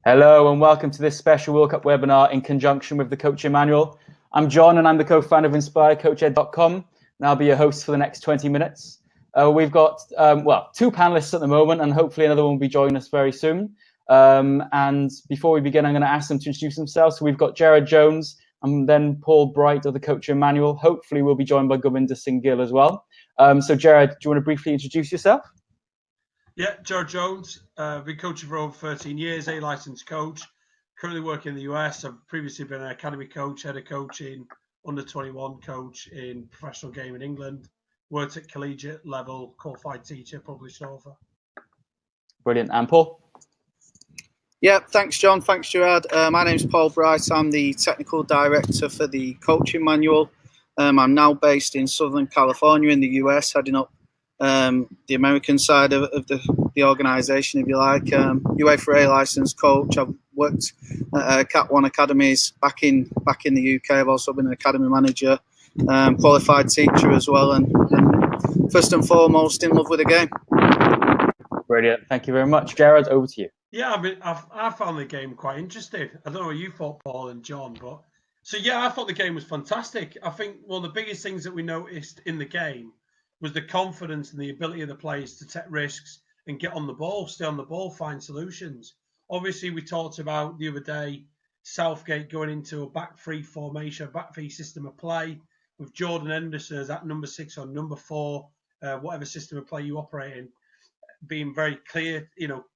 Hello and welcome to this special World Cup webinar in conjunction with the Coaching Manual. I'm John and I'm the co-founder of InspireCoachEd.com, and I'll be your host for the next 20 minutes. We've got, two panelists at the moment, and hopefully another one will be joining us very soon. And before we begin, I'm going to ask them to introduce themselves. So we've got Jared Jones and then Paul Bright of the Coaching Manual. Hopefully we'll be joined by Govinda Singh Gill as well. So Jared, do you want to briefly introduce yourself? Yeah, Jared Jones, been coaching for over 13 years, A-licensed coach, currently working in the US. I've previously been an academy coach, head of coaching, under-21 coach in professional game in England, worked at collegiate level, qualified teacher, published author. Brilliant. And Paul? Yeah, thanks, John. Thanks, Gerard. My name's Paul Bright. I'm the technical director for the Coaching Manual. I'm now based in Southern California in the US, heading up the American side of the organisation, if you like. UEFA A licensed coach. I've worked at Cat 1 academies back in the UK. I've also been an academy manager, qualified teacher as well, and first and foremost in love with the game. Brilliant. Thank you very much. Jared, over to you. Yeah, I found the game quite interesting. I don't know what you thought, Paul and John, but I thought the game was fantastic. I think one of the biggest things that we noticed in the game was the confidence and the ability of the players to take risks and get on the ball, stay on the ball, find solutions. Obviously, we talked about the other day Southgate going into a back three formation, a back three system of play with Jordan Henderson as that number 6 or number 4, whatever system of play you operate in, being very clear,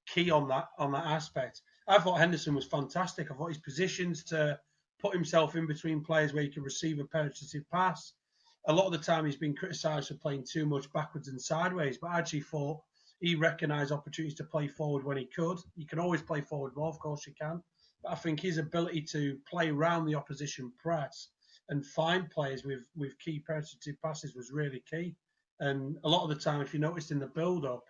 key on that aspect. I thought Henderson was fantastic. I thought his positions to put himself in between players where he can receive a penetrative pass. A lot of the time he's been criticised for playing too much backwards and sideways, but I actually thought he recognised opportunities to play forward when he could. You can always play forward more, of course you can. But I think his ability to play around the opposition press and find players with key penetrative passes was really key. And a lot of the time, if you noticed in the build-up,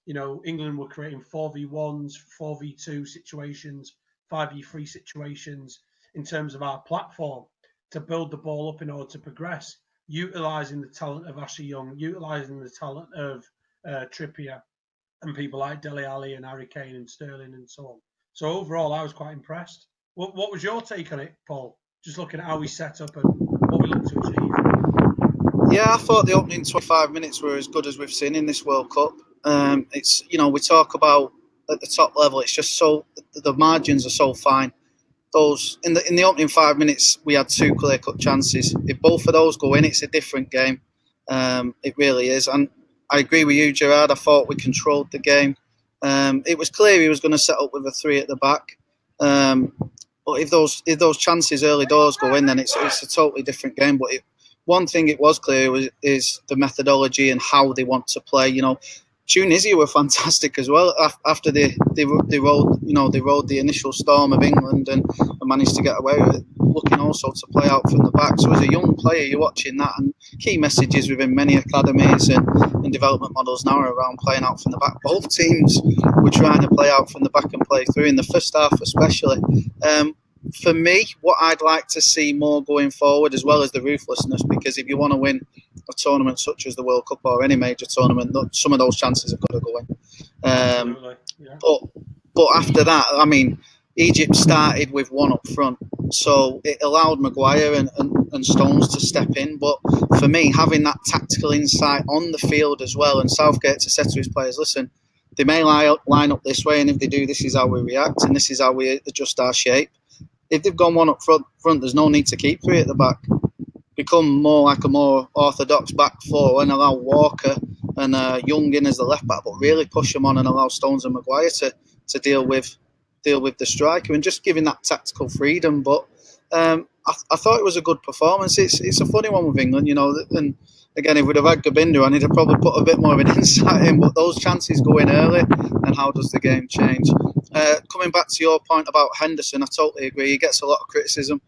England were creating 4v1s, 4v2 situations, 5v3 situations in terms of our platform to build the ball up in order to progress, utilising the talent of Ashley Young, utilising the talent of Trippier and people like Dele Alli and Harry Kane and Sterling and so on. So overall, I was quite impressed. What was your take on it, Paul? Just looking at how we set up and what we looked to achieve. Yeah, I thought the opening 25 minutes were as good as we've seen in this World Cup. It's we talk about at the top level, it's just so the margins are so fine. Those in the opening 5 minutes, we had 2 clear-cut chances. If both of those go in, it's a different game. It really is. And I agree with you, Gerard. I thought we controlled the game. It was clear he was going to set up with a 3 at the back. But if those chances early doors go in, then it's a totally different game. But one thing it was clear is the methodology and how they want to play. Tunisia were fantastic as well after they rode the initial storm of England and managed to get away with it, looking also to play out from the back. So as a young player, you're watching that, and key messages within many academies and development models now are around playing out from the back. Both teams were trying to play out from the back and play through in the first half especially. For me, what I'd like to see more going forward, as well as the ruthlessness, because if you want to win a tournament such as the World Cup or any major tournament, some of those chances have got to go in. Absolutely, yeah. But after that, I mean, Egypt started with 1 up front, so it allowed Maguire and Stones to step in. But for me, having that tactical insight on the field as well, and Southgate to say to his players, listen, they may line up this way, and if they do, this is how we react, and this is how we adjust our shape. If they've gone 1 up front, there's no need to keep 3 at the back. Become more like a more orthodox back 4 and allow Walker and Young in as the left back, but really push them on and allow Stones and Maguire to deal with the striker and just giving that tactical freedom. But I thought it was a good performance. It's a funny one with England, and again, if we'd have had Govinda on, he'd have probably put a bit more of an insight in, but those chances go in early, and how does the game change? Coming back to your point about Henderson, I totally agree. He gets a lot of criticism,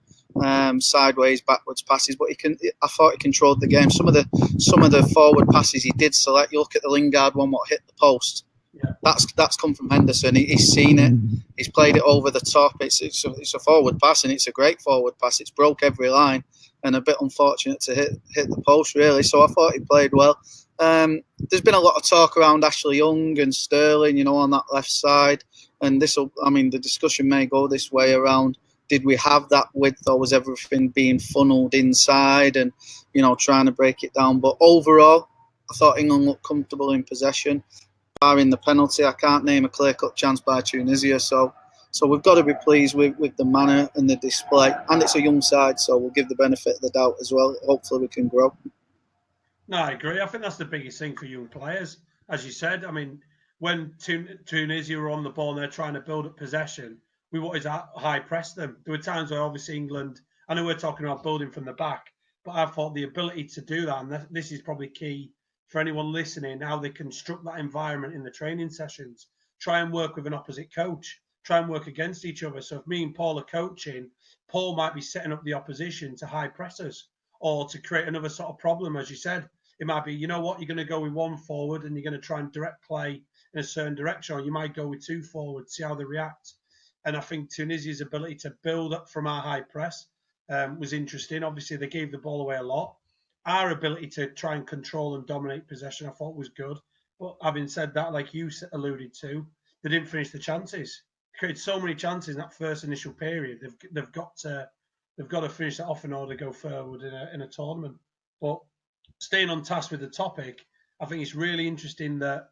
sideways, backwards passes, but I thought he controlled the game. Some of the forward passes he did select. You look at the Lingard one, what hit the post. Yeah. That's come from Henderson. He's seen it. He's played it over the top. It's a forward pass, and it's a great forward pass. It's broke every line, and a bit unfortunate to hit the post, really. So I thought he played well. There's been a lot of talk around Ashley Young and Sterling, on that left side. and the discussion may go this way around, did we have that width, or was everything being funneled inside and, trying to break it down? But overall, I thought England looked comfortable in possession. Barring the penalty, I can't name a clear-cut chance by Tunisia. So we've got to be pleased with the manner and the display. And it's a young side, so we'll give the benefit of the doubt as well. Hopefully we can grow. No, I agree. I think that's the biggest thing for young players. As you said, when Tunisia were on the ball and they're trying to build up possession, we wanted to high press them. There were times where obviously England, I know we're talking about building from the back, but I thought the ability to do that, and this is probably key for anyone listening, how they construct that environment in the training sessions. Try and work with an opposite coach. Try and work against each other. So if me and Paul are coaching, Paul might be setting up the opposition to high pressers or to create another sort of problem, as you said. It might be, you're going to go with one forward and you're going to try and direct play in a certain direction, or you might go with two forwards, see how they react. And I think Tunisia's ability to build up from our high press was interesting. Obviously, they gave the ball away a lot. Our ability to try and control and dominate possession, I thought, was good. But having said that, like you alluded to, they didn't finish the chances. They created so many chances in that first initial period. They've got to finish that off in order to go forward in a tournament. But staying on task with the topic, I think it's really interesting that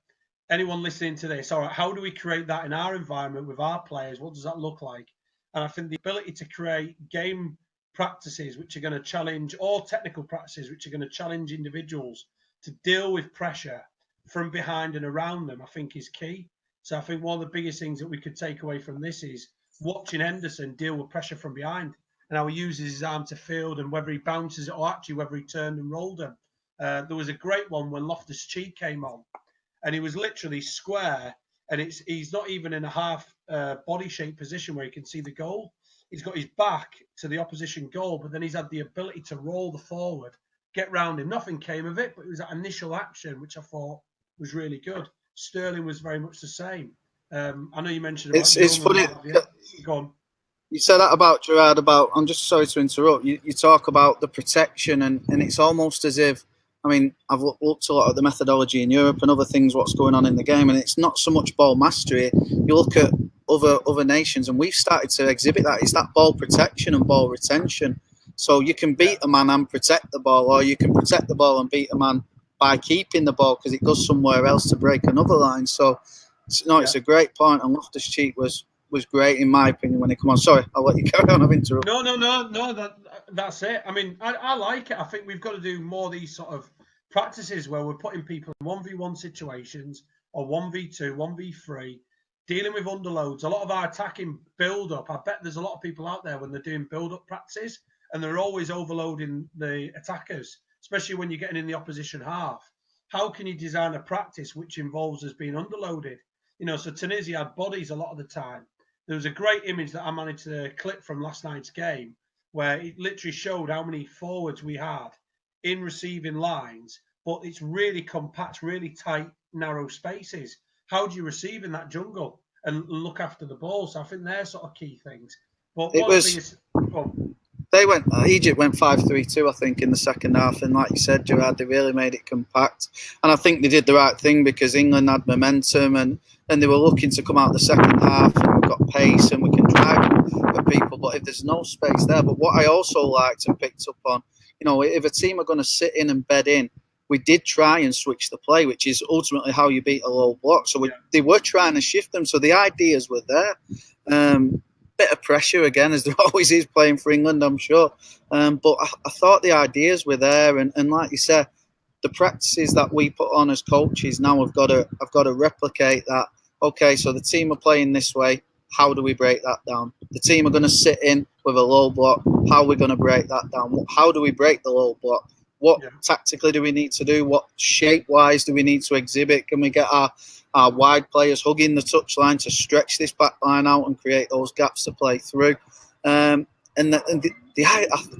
anyone listening to this, all right, how do we create that in our environment with our players? What does that look like? And I think the ability to create game practices which are going to challenge, or technical practices which are going to challenge individuals to deal with pressure from behind and around them, I think is key. So I think one of the biggest things that we could take away from this is watching Henderson deal with pressure from behind and how he uses his arm to field, and whether he bounces it or actually whether he turned and rolled him. There was a great one when Loftus-Cheek came on, and he was literally square, and he's not even in a half body shape position where he can see the goal. He's got his back to the opposition goal, but then he's had the ability to roll the forward, get round him. Nothing came of it, but it was that initial action, which I thought was really good. Sterling was very much the same. I know you mentioned about it's funny. Go on. You said that about Gerard, I'm just sorry to interrupt. You talk about the protection, and it's almost as if, I've looked a lot at the methodology in Europe and other things, what's going on in the game, and it's not so much ball mastery. You look at other nations, and we've started to exhibit that. It's that ball protection and ball retention. So you can beat a man and protect the ball, or you can protect the ball and beat a man by keeping the ball because it goes somewhere else to break another line. So, it's a great point, and Loftus-Cheek was great in my opinion when he come on. Sorry, I'll let you carry on. I've interrupted. No. That's it. I like it. I think we've got to do more of these sort of practices where we're putting people in 1v1 situations or 1v2, 1v3, dealing with underloads. A lot of our attacking build-up, I bet there's a lot of people out there when they're doing build-up practices and they're always overloading the attackers, especially when you're getting in the opposition half. How can you design a practice which involves us being underloaded? So Tunisia had bodies a lot of the time. There was a great image that I managed to clip from last night's game where it literally showed how many forwards we had in receiving lines, but it's really compact, really tight, narrow spaces. How do you receive in that jungle and look after the ball? So I think they're sort of key things. But Egypt went 5-3-2, I think, in the second half, and like you said, Gerard, they really made it compact, and I think they did the right thing because England had momentum and they were looking to come out the second half, and we've got pace and we can drive at people, but if there's no space there. But what I also liked and picked up on, if a team are going to sit in and bed in, we did try and switch the play, which is ultimately how you beat a low block. So they were trying to shift them, so the ideas were there. Bit of pressure again, as there always is playing for England, I'm sure. But I thought the ideas were there, and like you said, the practices that we put on as coaches now I've got to replicate that. Okay, so the team are playing this way. How do we break that down? The team are going to sit in with a low block. How are we going to break that down? How do we break the low block? What tactically do we need to do? What shape-wise do we need to exhibit? Can we get our wide players hugging the touchline to stretch this back line out and create those gaps to play through? I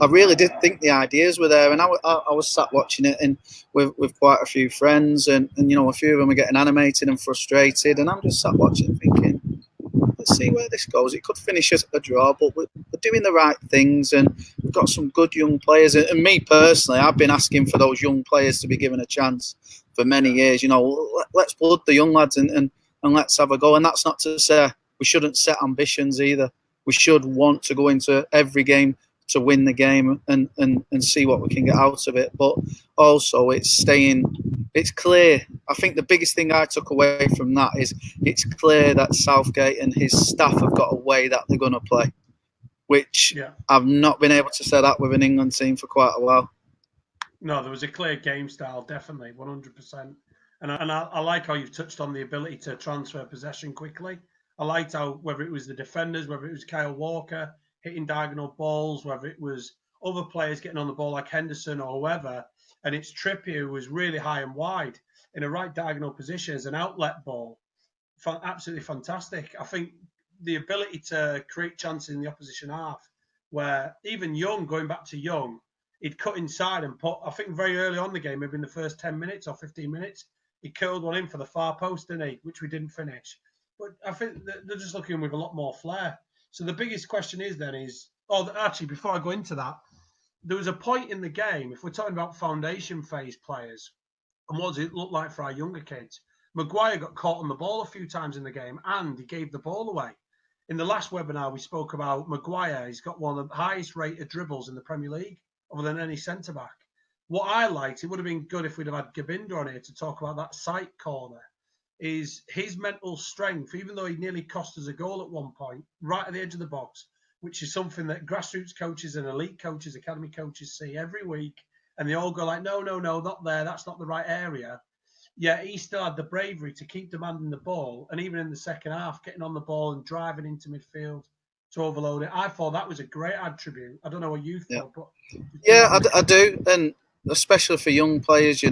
really did think the ideas were there, and I was sat watching it and with quite a few friends, and a few of them were getting animated and frustrated, and I'm just sat watching thinking, let's see where this goes. It could finish as a draw, but we're doing the right things, and we've got some good young players. And me personally, I've been asking for those young players to be given a chance for many years. Let's blood the young lads and let's have a go. And that's not to say we shouldn't set ambitions either. We should want to go into every game to win the game and see what we can get out of it. But also it's clear. I think the biggest thing I took away from that is it's clear that Southgate and his staff have got a way that they're going to play, which I've not been able to say that with an England team for quite a while. No, there was a clear game style, definitely, 100%. And I like how you've touched on the ability to transfer possession quickly. I liked how, whether it was the defenders, whether it was Kyle Walker hitting diagonal balls, whether it was other players getting on the ball like Henderson or whoever, and it's Trippier who was really high and wide in a right diagonal position as an outlet ball. Absolutely fantastic. I think the ability to create chances in the opposition half, where even Young, going back to Young, he'd cut inside and put, I think very early on the game, maybe in the first 10 minutes or 15 minutes, he curled one in for the far post, didn't he? Which we didn't finish. But I think they're just looking with a lot more flair. So the biggest question is then actually, before I go into that, there was a point in the game, if we're talking about foundation phase players, and what does it look like for our younger kids? Maguire got caught on the ball a few times in the game, and he gave the ball away. In the last webinar, we spoke about Maguire. He's got one of the highest rated dribbles in the Premier League, other than any centre-back. What I liked, it would have been good if we'd have had Gobinder on here to talk about that sight corner, is his mental strength, even though he nearly cost us a goal at one point, right at the edge of the box, which is something that grassroots coaches and elite coaches, academy coaches see every week, and they all go like, no, not there, that's not the right area. Yet he still had the bravery to keep demanding the ball, and even in the second half, getting on the ball and driving into midfield to overload it. I thought that was a great attribute. I don't know what you thought, but I do, and especially for young players,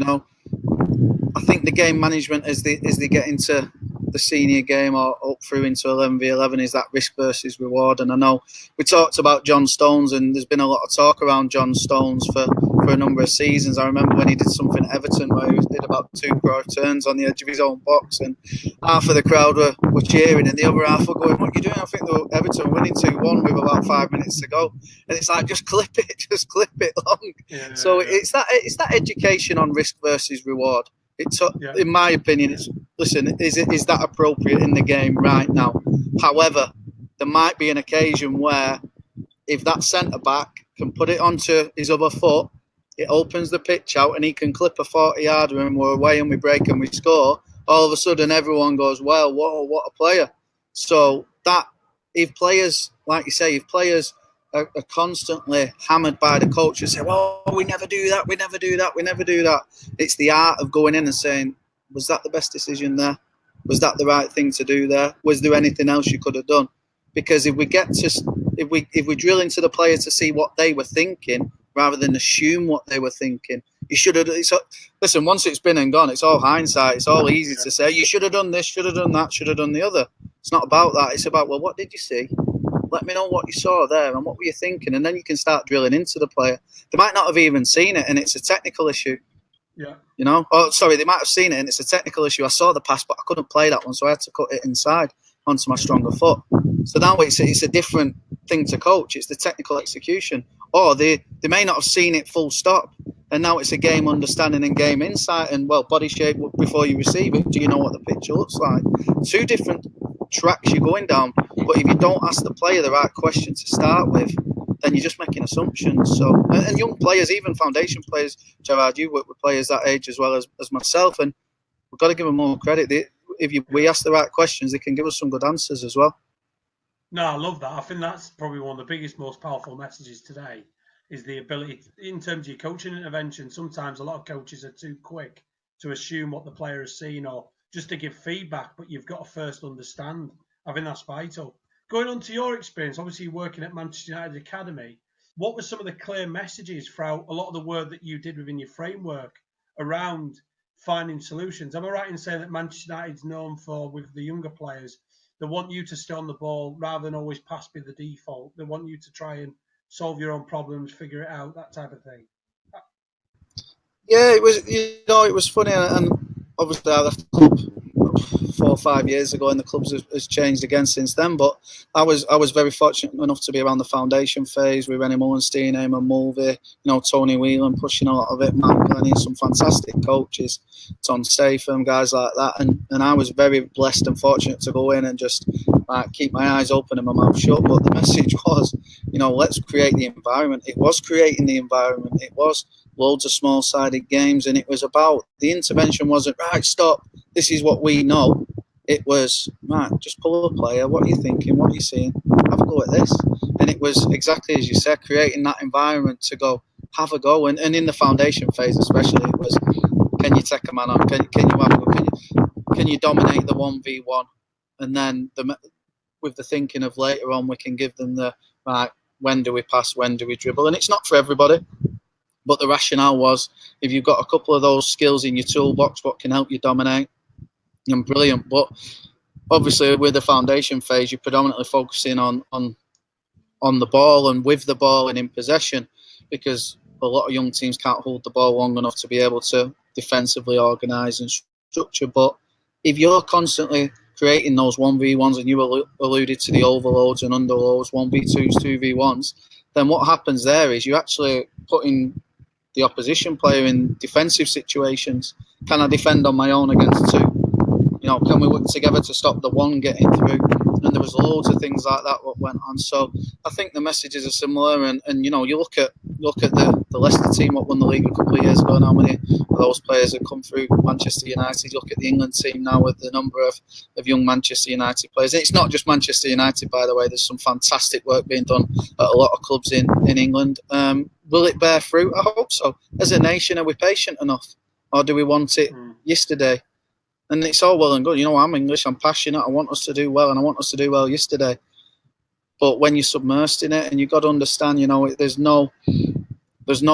I think the game management as they get into the senior game or up through into 11v11 is that risk versus reward. And I know we talked about John Stones, and there's been a lot of talk around John Stones for a number of seasons. I remember when he did something at Everton where he did about 2 turns on the edge of his own box, and half of the crowd were cheering and the other half were going, "What are you doing?" I think Everton were winning 2-1 with about 5 minutes to go, and it's like, just clip it long. Yeah, so it's that education on risk versus reward. In my opinion, is that appropriate in the game right now? However, there might be an occasion where if that centre-back can put it onto his other foot, it opens the pitch out and he can clip a 40-yarder and we're away and we break and we score, all of a sudden everyone goes, well, what a player. So that, if players, like you say, are constantly hammered by the coach and say, well, we never do that. It's the art of going in and saying, was that the best decision there? Was that the right thing to do there? Was there anything else you could have done? Because if we drill into the players to see what they were thinking rather than assume what they were thinking, you should have. Listen, once it's been and gone, it's all hindsight. It's all easy to say, you should have done this, should have done that, should have done the other. It's not about that. It's about, well, what did you see? Let me know what you saw there and what were you thinking, and then you can start drilling into the player. They might not have even seen it, and it's a technical issue. Yeah. They might have seen it, and it's a technical issue. I saw the pass, but I couldn't play that one, so I had to cut it inside onto my stronger foot. So now it's a different thing to coach. It's the technical execution. Or they may not have seen it full stop, and now it's a game understanding and game insight and, well, body shape before you receive it. Do you know what the picture looks like? 2 different tracks you're going down, but if you don't ask the player the right question to start with, then you're just making assumptions. So, and young players, even foundation players, Gerard, you work with players that age as well as myself, and we've got to give them more credit. We ask the right questions, they can give us some good answers as well. No, I love that. I think that's probably one of the biggest, most powerful messages today, is the ability, in terms of your coaching intervention. Sometimes a lot of coaches are too quick to assume what the player has seen or just to give feedback, but you've got to first understand. I think that's vital. Going on to your experience, obviously working at Manchester United Academy, what were some of the clear messages throughout a lot of the work that you did within your framework around finding solutions? Am I right in saying that Manchester United's known for, with the younger players, they want you to stay on the ball rather than always pass be the default? They want you to try and solve your own problems, figure it out, that type of thing. Yeah, it was funny, and obviously I left the club 4 or 5 years ago, and the club has changed again since then. But I was very fortunate enough to be around the foundation phase with Rennie Mullenstein, Eamon Mulvey, Tony Whelan pushing a lot of it, Matt Glennie, some fantastic coaches, Tom Statham, guys like that. And I was very blessed and fortunate to go in and just keep my eyes open and my mouth shut. But the message was, let's create the environment. It was creating the environment. It was loads of small-sided games, and it was about the intervention wasn't right. Stop. This is what we know. It was right. Just pull a player. What are you thinking? What are you seeing? Have a go at this. And it was exactly as you said, creating that environment to go have a go. And in the foundation phase, especially, it was, can you take a man on? Can you dominate the 1v1? And then with the thinking of later on, we can give them the right. When do we pass? When do we dribble? And it's not for everybody. But the rationale was, if you've got a couple of those skills in your toolbox, what can help you dominate? And brilliant. But obviously, with the foundation phase, you're predominantly focusing on the ball and with the ball and in possession, because a lot of young teams can't hold the ball long enough to be able to defensively organise and structure. But if you're constantly creating those 1v1s, and you alluded to the overloads and underloads, 1v2s, 2v1s, then what happens there is you're actually putting the opposition player in defensive situations. Can I defend on my own against two? Can we work together to stop the one getting through? And there was loads of things like that what went on. So I think the messages are similar. And you look at the Leicester team, what won the league a couple of years ago. And how many of those players have come through Manchester United? You look at the England team now with the number of young Manchester United players. And it's not just Manchester United, by the way. There's some fantastic work being done at a lot of clubs in England. Will it bear fruit? I hope so. As a nation, are we patient enough? Or do we want it yesterday? And it's all well and good. I'm English, I'm passionate, I want us to do well, and I want us to do well yesterday. But when you're submersed in it, and you've got to understand, there's no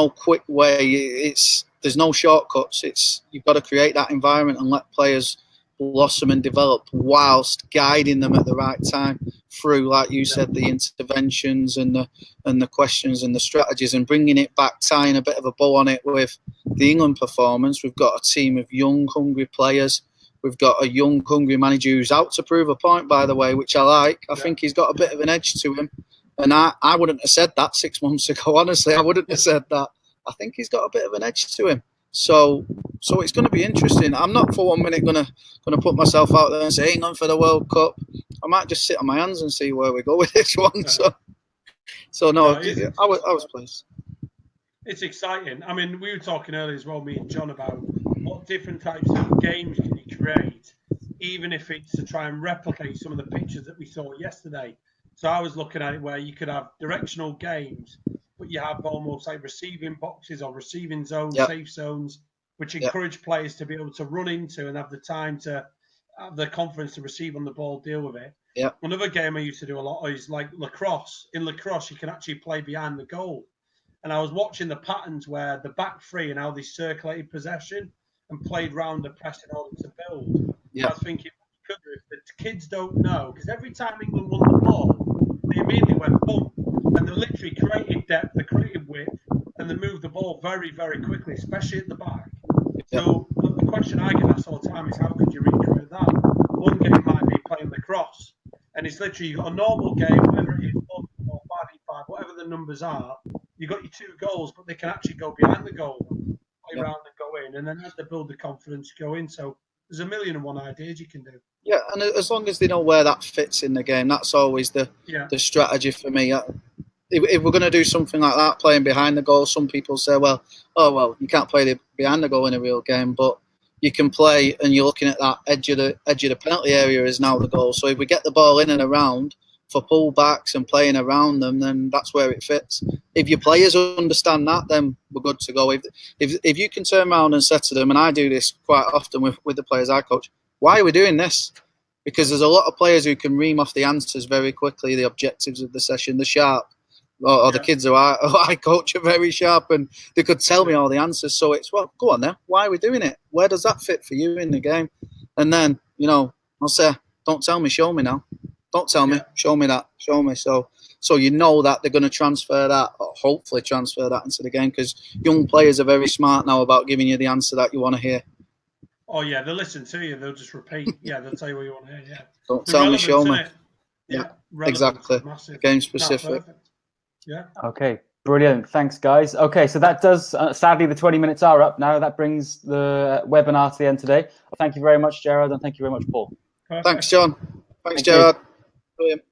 quick way. There's no shortcuts. You've got to create that environment and let players blossom and develop whilst guiding them at the right time through, like you said, the interventions and the questions and the strategies, and bringing it back, tying a bit of a bow on it with the England performance. We've got a team of young, hungry players. We've got a young, hungry manager who's out to prove a point, by the way, which I like. I think he's got a bit of an edge to him. And I wouldn't have said that 6 months ago, honestly. I wouldn't have said that. I think he's got a bit of an edge to him. So it's going to be interesting. I'm not for 1 minute going to put myself out there and say, England for the World Cup. I might just sit on my hands and see where we go with this one. So no, I was pleased. It's exciting. I mean, we were talking earlier as well, me and John, about what different types of games can you create, even if it's to try and replicate some of the pictures that we saw yesterday. So I was looking at it where you could have directional games, but you have almost like receiving boxes or receiving zones, safe zones, which encourage players to be able to run into and have the time to have the confidence to receive on the ball, deal with it. Yep. Another game I used to do a lot is like lacrosse. In lacrosse, you can actually play behind the goal. And I was watching the patterns where the back three and how they circulated possession and played round the press in order to build. I was thinking, what you could do if the kids don't know, because every time England won the ball, they immediately went boom, and they literally created depth, they created width, and they moved the ball very, very quickly, especially at the back. So the question I get asked all the time is, how could you recreate that? One game might be playing lacrosse, and it's literally, you've got a normal game, whether it is 1 or 5v5, whatever the numbers are, you've got your 2 goals, but they can actually go behind the goal, play around and go in, and then as they build the confidence to go in. So there's 1,001 ideas you can do. Yeah, and as long as they know where that fits in the game, that's always the strategy for me. If we're going to do something like that, playing behind the goal, some people say, well, you can't play behind the goal in a real game, but you can play, and you're looking at that edge of the penalty area is now the goal. So if we get the ball in and around for pullbacks and playing around them, then that's where it fits. If your players understand that, then we're good to go. If you can turn around and say to them, and I do this quite often with the players I coach, why are we doing this? Because there's a lot of players who can ream off the answers very quickly, the objectives of the session, the sharp, or the kids who I coach are very sharp, and they could tell me all the answers. So it's, well, go on then, why are we doing it? Where does that fit for you in the game? And then, I'll say, don't tell me, show me now. Don't tell me, show me that, show me. So you know that they're going to transfer that, or hopefully transfer that into the game, because young players are very smart now about giving you the answer that you want to hear. Oh, yeah, they'll listen to you. They'll just repeat. Yeah, they'll tell you what you want to hear, Don't tell me, show me. Yeah, exactly. Game specific. Yeah. Okay, brilliant. Thanks, guys. Okay, so that does, sadly, the 20 minutes are up now. That brings the webinar to the end today. Thank you very much, Gerard, and thank you very much, Paul. Perfect. Thanks, John. Thanks, Gerard. Brilliant.